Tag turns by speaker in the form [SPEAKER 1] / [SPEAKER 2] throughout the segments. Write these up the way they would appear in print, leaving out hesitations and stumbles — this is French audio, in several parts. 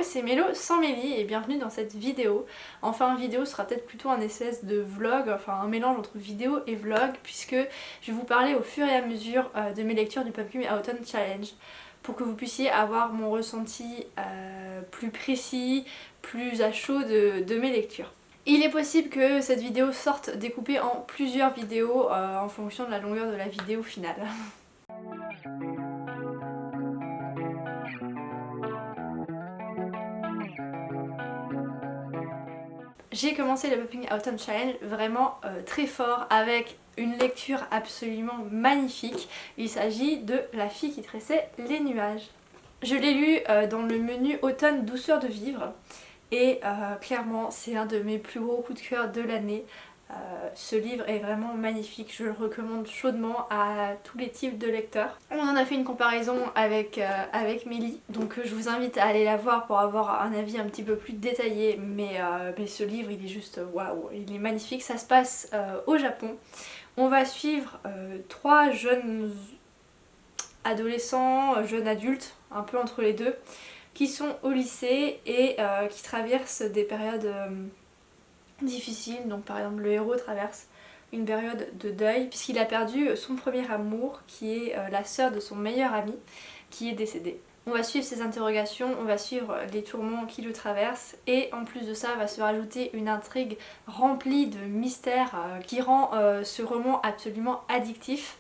[SPEAKER 1] c'est Mélo sans Mélie et bienvenue dans cette vidéo. Enfin vidéo sera peut-être plutôt un espèce de vlog, enfin un mélange entre vidéo et vlog puisque je vais vous parler au fur et à mesure de mes lectures du Pumpkin Autumn Challenge pour que vous puissiez avoir mon ressenti plus précis, plus à chaud de mes lectures. Il est possible que cette vidéo sorte découpée en plusieurs vidéos en fonction de la longueur de la vidéo finale. J'ai commencé le Pumpkin Autumn Challenge vraiment très fort avec une lecture absolument magnifique. Il s'agit de La fille qui tressait les nuages. Je l'ai lu dans le menu Automne douceur de vivre et clairement c'est un de mes plus gros coups de cœur de l'année. Ce livre est vraiment magnifique, je le recommande chaudement à tous les types de lecteurs. On en a fait une comparaison avec Mélie, donc je vous invite à aller la voir pour avoir un avis un petit peu plus détaillé, mais ce livre il est juste waouh, il est magnifique. Ça se passe au Japon. On va suivre trois jeunes adolescents, jeunes adultes, un peu entre les deux, qui sont au lycée et qui traversent des périodes difficile. Donc par exemple le héros traverse une période de deuil puisqu'il a perdu son premier amour qui est la sœur de son meilleur ami qui est décédée. On va suivre ses interrogations, on va suivre les tourments qui le traversent et en plus de ça va se rajouter une intrigue remplie de mystères qui rend ce roman absolument addictif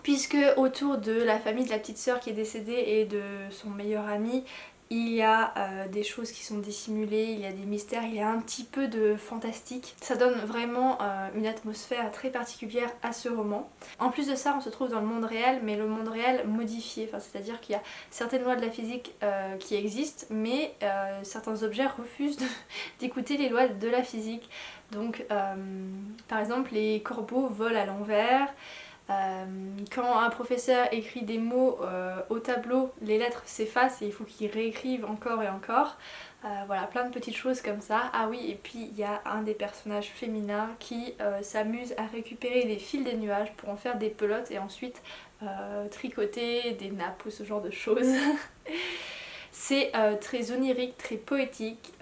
[SPEAKER 1] puisque autour de la famille de la petite sœur qui est décédée et de son meilleur ami, il y a des choses qui sont dissimulées, il y a des mystères, il y a un petit peu de fantastique. Ça donne vraiment une atmosphère très particulière à ce roman. En plus de ça, on se trouve dans le monde réel, mais le monde réel modifié. Enfin, c'est-à-dire qu'il y a certaines lois de la physique qui existent, mais certains objets refusent d'écouter les lois de la physique. Donc, par exemple, les corbeaux volent à l'envers. Quand un professeur écrit des mots au tableau, les lettres s'effacent et il faut qu'il réécrive encore et encore. Voilà, plein de petites choses comme ça. Ah oui, et puis il y a un des personnages féminins qui s'amuse à récupérer les fils des nuages pour en faire des pelotes et ensuite tricoter des nappes ou ce genre de choses. C'est très onirique, très poétique,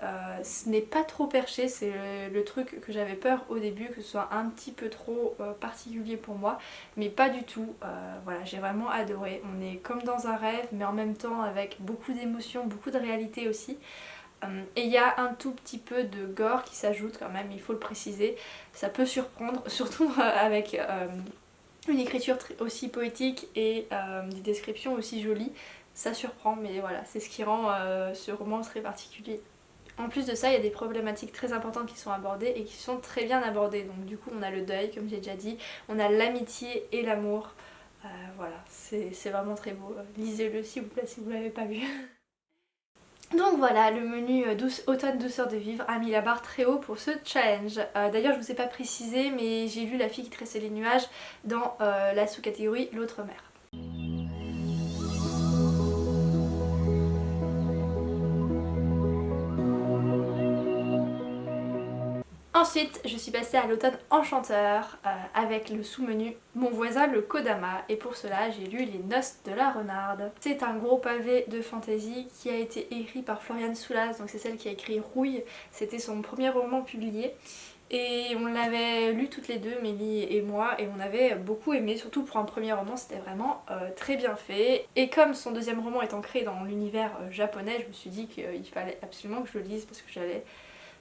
[SPEAKER 1] ce n'est pas trop perché, c'est le truc que j'avais peur au début, que ce soit un petit peu trop particulier pour moi, mais pas du tout. Voilà, j'ai vraiment adoré. On est comme dans un rêve, mais en même temps avec beaucoup d'émotions, beaucoup de réalité aussi. Et il y a un tout petit peu de gore qui s'ajoute quand même, il faut le préciser. Ça peut surprendre, surtout avec une écriture aussi poétique et des descriptions aussi jolies. Ça surprend, mais voilà, c'est ce qui rend ce roman très particulier. En plus de ça, il y a des problématiques très importantes qui sont abordées et qui sont très bien abordées. Donc du coup, on a le deuil, comme j'ai déjà dit, on a l'amitié et l'amour. Voilà, c'est vraiment très beau. Lisez-le s'il vous plaît si vous ne l'avez pas lu. Donc voilà, le menu automne douceur de vivre a mis la barre très haut pour ce challenge. D'ailleurs, je vous ai pas précisé, mais j'ai lu La fille qui tressait les nuages dans la sous-catégorie L'autre mer. Ensuite, je suis passée à l'automne enchanteur avec le sous-menu Mon voisin le Kodama et pour cela j'ai lu Les Noces de la Renarde. C'est un gros pavé de fantasy qui a été écrit par Floriane Soulas, donc c'est celle qui a écrit Rouille, c'était son premier roman publié. Et on l'avait lu toutes les deux, Mélie et moi, et on avait beaucoup aimé, surtout pour un premier roman, c'était vraiment très bien fait. Et comme son deuxième roman est ancré dans l'univers japonais, je me suis dit qu'il fallait absolument que je le lise parce que j'allais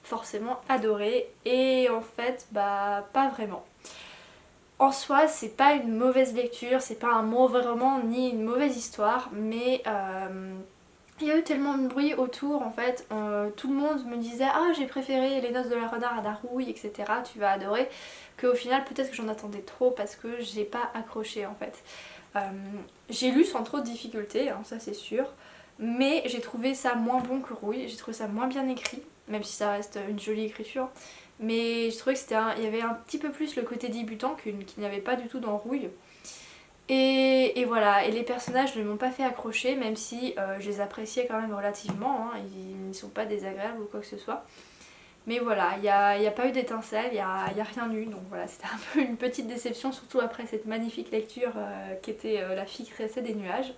[SPEAKER 1] forcément adorer, et en fait bah pas vraiment. En soi c'est pas une mauvaise lecture, c'est pas un mauvais roman ni une mauvaise histoire, mais il y a eu tellement de bruit autour en fait, tout le monde me disait ah j'ai préféré Les Noces de la Renarde à Rouille etc, tu vas adorer, qu'au final peut-être que j'en attendais trop parce que j'ai pas accroché en fait. J'ai lu sans trop de difficultés, hein, ça c'est sûr, mais j'ai trouvé ça moins bon que Rouille, j'ai trouvé ça moins bien écrit, même si ça reste une jolie écriture, mais je trouvais qu'il y avait un petit peu plus le côté débutant qu'il n'y avait pas du tout dans Rouille. Et voilà, et les personnages ne m'ont pas fait accrocher, même si je les appréciais quand même relativement, hein, ils ne sont pas désagréables ou quoi que ce soit. Mais voilà, il n'y a pas eu d'étincelle, il n'y a rien eu, donc voilà, c'était un peu une petite déception, surtout après cette magnifique lecture qui était La fille qui tressait des nuages.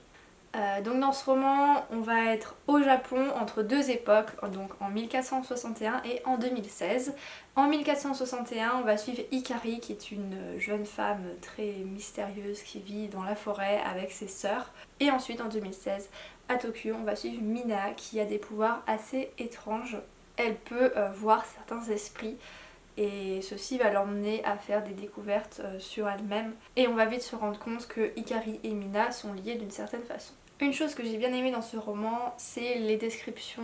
[SPEAKER 1] Donc dans ce roman, on va être au Japon entre deux époques, donc en 1461 et en 2016. En 1461, on va suivre Hikari, qui est une jeune femme très mystérieuse qui vit dans la forêt avec ses sœurs. Et ensuite en 2016, à Tokyo, on va suivre Mina, qui a des pouvoirs assez étranges. Elle peut voir certains esprits et ceci va l'emmener à faire des découvertes sur elle-même. Et on va vite se rendre compte que Hikari et Mina sont liés d'une certaine façon. Une chose que j'ai bien aimée dans ce roman, c'est les descriptions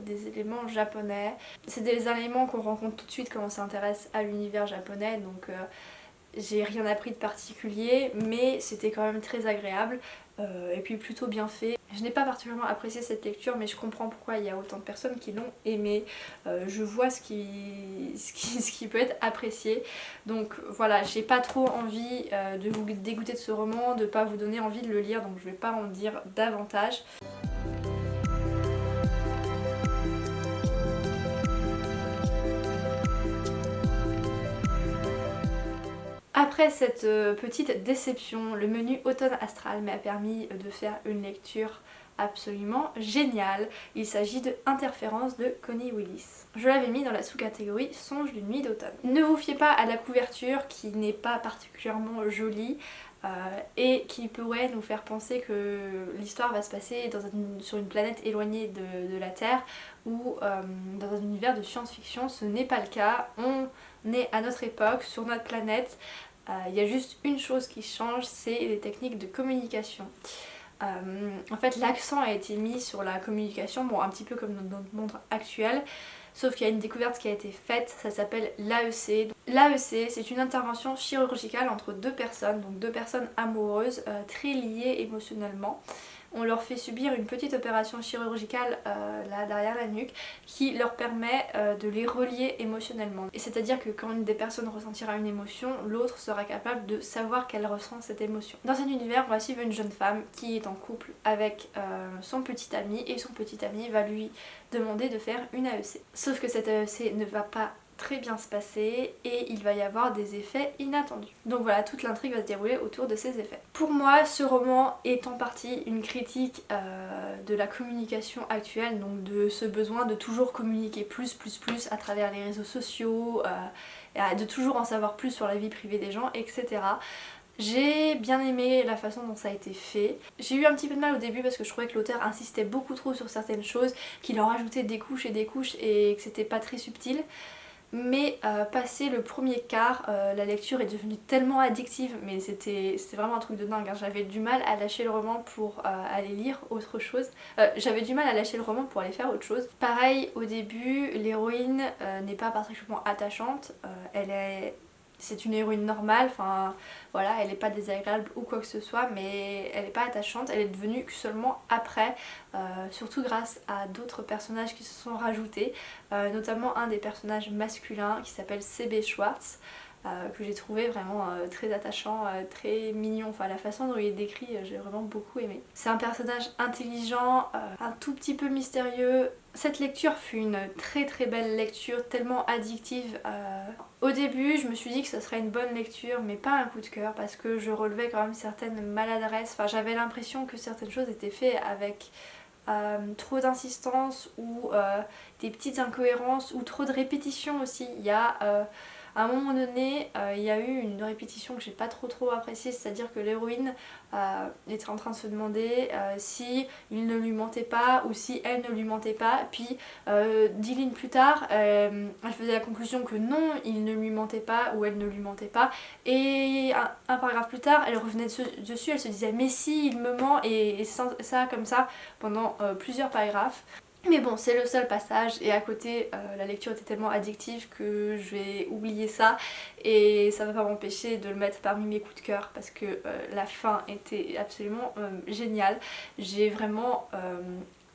[SPEAKER 1] des éléments japonais. C'est des éléments qu'on rencontre tout de suite quand on s'intéresse à l'univers japonais, donc j'ai rien appris de particulier, mais c'était quand même très agréable et puis plutôt bien fait. Je n'ai pas particulièrement apprécié cette lecture, mais je comprends pourquoi il y a autant de personnes qui l'ont aimé. Je vois ce qui peut être apprécié. Donc voilà, j'ai pas trop envie de vous dégoûter de ce roman, de pas vous donner envie de le lire, donc je vais pas en dire davantage. Après cette petite déception, le menu Automne Astral m'a permis de faire une lecture absolument géniale. Il s'agit de Interférence de Connie Willis. Je l'avais mis dans la sous-catégorie Songe d'une nuit d'automne. Ne vous fiez pas à la couverture qui n'est pas particulièrement jolie et qui pourrait nous faire penser que l'histoire va se passer sur une planète éloignée de la Terre ou dans un univers de science-fiction. Ce n'est pas le cas. On est à notre époque, sur notre planète. Il y a juste une chose qui change, c'est les techniques de communication. En fait, l'accent a été mis sur la communication, bon, un petit peu comme dans notre monde actuel, sauf qu'il y a une découverte qui a été faite, ça s'appelle l'AEC. L'AEC, c'est une intervention chirurgicale entre deux personnes, donc deux personnes amoureuses, très liées émotionnellement. On leur fait subir une petite opération chirurgicale là derrière la nuque qui leur permet de les relier émotionnellement. Et c'est-à-dire que quand une des personnes ressentira une émotion, l'autre sera capable de savoir qu'elle ressent cette émotion. Dans cet univers, on va suivre une jeune femme qui est en couple avec son petit ami et son petit ami va lui demander de faire une AEC. Sauf que cette AEC ne va pas très bien se passer et il va y avoir des effets inattendus. Donc voilà, toute l'intrigue va se dérouler autour de ces effets. Pour moi, ce roman est en partie une critique de la communication actuelle, donc de ce besoin de toujours communiquer plus à travers les réseaux sociaux, de toujours en savoir plus sur la vie privée des gens, etc. J'ai bien aimé la façon dont ça a été fait. J'ai eu un petit peu de mal au début parce que je trouvais que l'auteur insistait beaucoup trop sur certaines choses, qu'il en rajoutait des couches et que c'était pas très subtil. Mais passé le premier quart, la lecture est devenue tellement addictive, mais c'était vraiment un truc de dingue, hein. J'avais du mal à lâcher le roman pour aller lire autre chose. J'avais du mal à lâcher le roman pour aller faire autre chose. Pareil, au début, l'héroïne n'est pas particulièrement attachante, c'est une héroïne normale, enfin voilà, elle n'est pas désagréable ou quoi que ce soit, mais elle n'est pas attachante, elle est devenue seulement après, surtout grâce à d'autres personnages qui se sont rajoutés, notamment un des personnages masculins qui s'appelle C.B. Schwartz, que j'ai trouvé vraiment très attachant, très mignon, enfin la façon dont il est décrit, j'ai vraiment beaucoup aimé. C'est un personnage intelligent, un tout petit peu mystérieux. Cette lecture fut une très belle lecture, tellement addictive. Au début, je me suis dit que ce serait une bonne lecture, mais pas un coup de cœur, parce que je relevais quand même certaines maladresses. Enfin, j'avais l'impression que certaines choses étaient faites avec trop d'insistance ou des petites incohérences ou trop de répétitions aussi. Il y a à un moment donné, il y a eu une répétition que j'ai pas trop appréciée, c'est-à-dire que l'héroïne était en train de se demander si il ne lui mentait pas ou si elle ne lui mentait pas, puis 10 lignes plus tard, elle faisait la conclusion que non, il ne lui mentait pas ou elle ne lui mentait pas, et un paragraphe plus tard, elle revenait dessus, elle se disait mais si, il me ment, et ça comme ça pendant plusieurs paragraphes. Mais bon, c'est le seul passage et à côté la lecture était tellement addictive que je vais oublier ça et ça va pas m'empêcher de le mettre parmi mes coups de cœur parce que la fin était absolument géniale. J'ai vraiment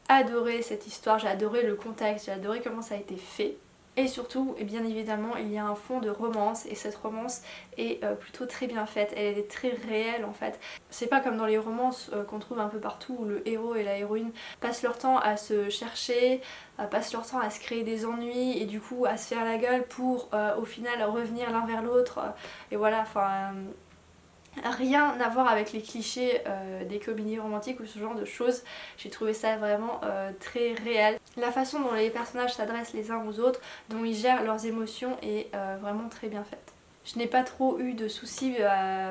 [SPEAKER 1] adoré cette histoire, j'ai adoré le contexte, j'ai adoré comment ça a été fait. Et surtout, et bien évidemment, il y a un fond de romance et cette romance est plutôt très bien faite, elle est très réelle en fait. C'est pas comme dans les romances qu'on trouve un peu partout où le héros et la héroïne passent leur temps à se chercher, passent leur temps à se créer des ennuis et du coup à se faire la gueule pour au final revenir l'un vers l'autre. Et voilà, enfin... Rien à voir avec les clichés des comédies romantiques ou ce genre de choses. J'ai trouvé ça vraiment très réel. La façon dont les personnages s'adressent les uns aux autres, dont ils gèrent leurs émotions est vraiment très bien faite. Je n'ai pas trop eu de soucis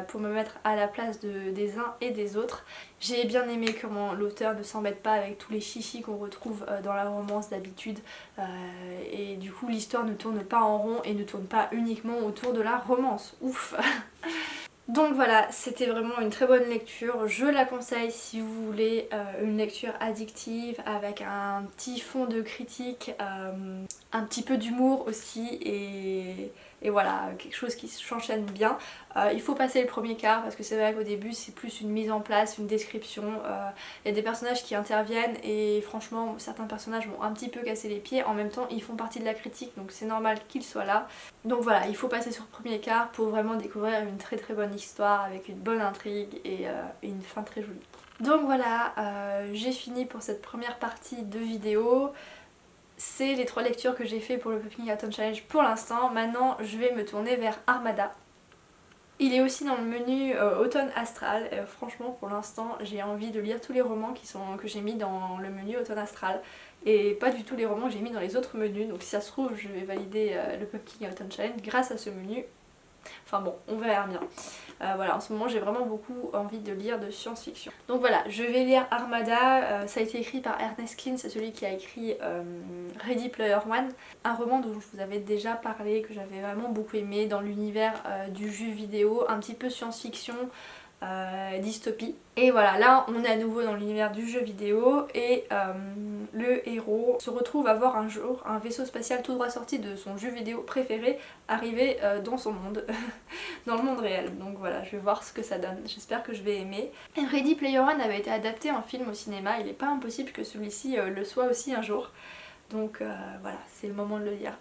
[SPEAKER 1] pour me mettre à la place des uns et des autres. J'ai bien aimé comment l'auteur ne s'embête pas avec tous les chichis qu'on retrouve dans la romance d'habitude. Et du coup l'histoire ne tourne pas en rond et ne tourne pas uniquement autour de la romance. Ouf. Donc voilà, c'était vraiment une très bonne lecture, je la conseille si vous voulez une lecture addictive avec un petit fond de critique, un petit peu d'humour aussi et voilà, quelque chose qui s'enchaîne bien. Il faut passer le premier quart parce que c'est vrai qu'au début c'est plus une mise en place, une description, il y a des personnages qui interviennent et franchement certains personnages m'ont un petit peu cassé les pieds, en même temps ils font partie de la critique donc c'est normal qu'ils soient là. Donc voilà, il faut passer sur le premier quart pour vraiment découvrir une très très bonne histoire avec une bonne intrigue et une fin très jolie. Donc voilà, j'ai fini pour cette première partie de vidéo. C'est les 3 lectures que j'ai fait pour le Pumpkin Autumn Challenge pour l'instant. Maintenant je vais me tourner vers Armada. Il est aussi dans le menu Automne Astral. Franchement pour l'instant j'ai envie de lire tous les romans que j'ai mis dans le menu Automne Astral et pas du tout les romans que j'ai mis dans les autres menus, donc si ça se trouve je vais valider le Pumpkin Autumn Challenge grâce à ce menu. Enfin bon, on verra bien. Voilà, en ce moment j'ai vraiment beaucoup envie de lire de science-fiction. Donc voilà, je vais lire Armada, ça a été écrit par Ernest Cline, c'est celui qui a écrit Ready Player One, un roman dont je vous avais déjà parlé, que j'avais vraiment beaucoup aimé dans l'univers du jeu vidéo, un petit peu science-fiction, dystopie. Et voilà, là on est à nouveau dans l'univers du jeu vidéo et le héros se retrouve à voir un jour un vaisseau spatial tout droit sorti de son jeu vidéo préféré arriver dans son monde, dans le monde réel. Donc voilà, je vais voir ce que ça donne, j'espère que je vais aimer. Et Ready Player One avait été adapté en film au cinéma, il n'est pas impossible que celui-ci le soit aussi un jour. Donc voilà, c'est le moment de le lire.